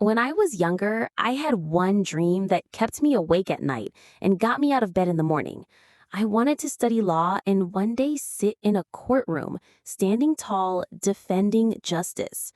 When I was younger, I had one dream that kept me awake at night and got me out of bed in the morning. I wanted to study law and one day sit in a courtroom, standing tall, defending justice.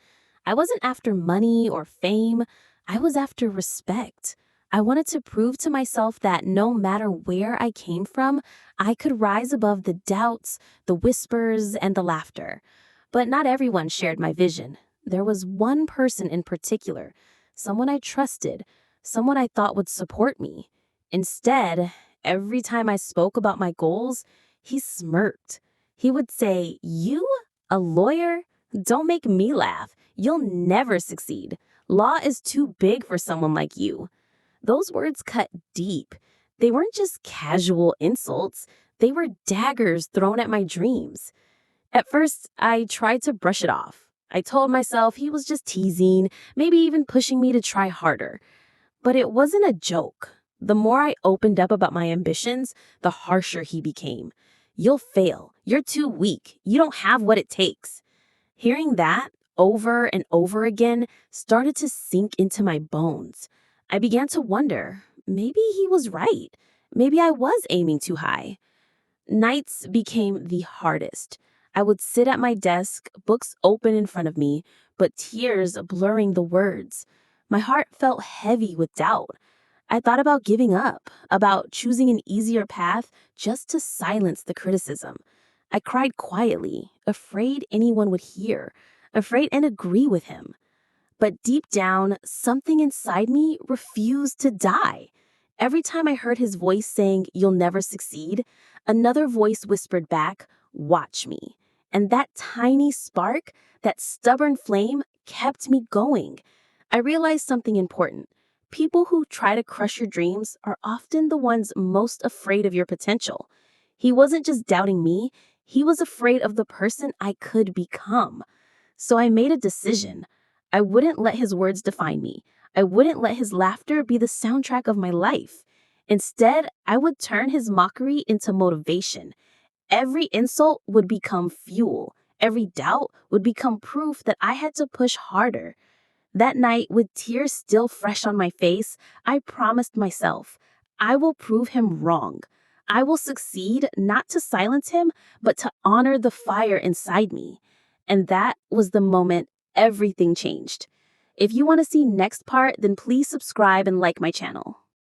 I wasn't after money or fame, I was after respect. I wanted to prove to myself that no matter where I came from, I could rise above the doubts, the whispers, and the laughter. But not everyone shared my vision. There was one person in particular, someone I trusted, someone I thought would support me. Instead, every time I spoke about my goals, he smirked. He would say, "You? A lawyer? Don't make me laugh. You'll never succeed. Law is too big for someone like you." Those words cut deep. They weren't just casual insults, they were daggers thrown at my dreams. At first, I tried to brush it off. I told myself he was just teasing, maybe even pushing me to try harder. But it wasn't a joke. The more I opened up about my ambitions, the harsher he became. "You'll fail. You're too weak. You don't have what it takes." Hearing that over and over again started to sink into my bones. I began to wonder, maybe he was right. Maybe I was aiming too high. Nights became the hardest. I would sit at my desk, books open in front of me, but tears blurring the words. My heart felt heavy with doubt. I thought about giving up, about choosing an easier path just to silence the criticism. I cried quietly, afraid anyone would hear, afraid and agree with him. But deep down, something inside me refused to die. Every time I heard his voice saying, "You'll never succeed," another voice whispered back, "Watch me." And that tiny spark, that stubborn flame, kept me going. I realized something important. People who try to crush your dreams are often the ones most afraid of your potential. He wasn't just doubting me, he was afraid of the person I could become. So I made a decision. I wouldn't let his words define me. I wouldn't let his laughter be the soundtrack of my life. Instead, I would turn his mockery into motivation. Every insult would become fuel. Every doubt would become proof that I had to push harder. That night, with tears still fresh on my face, I promised myself, I will prove him wrong. I will succeed not to silence him, but to honor the fire inside me. And that was the moment everything changed. If you want to see next part, then please subscribe and like my channel.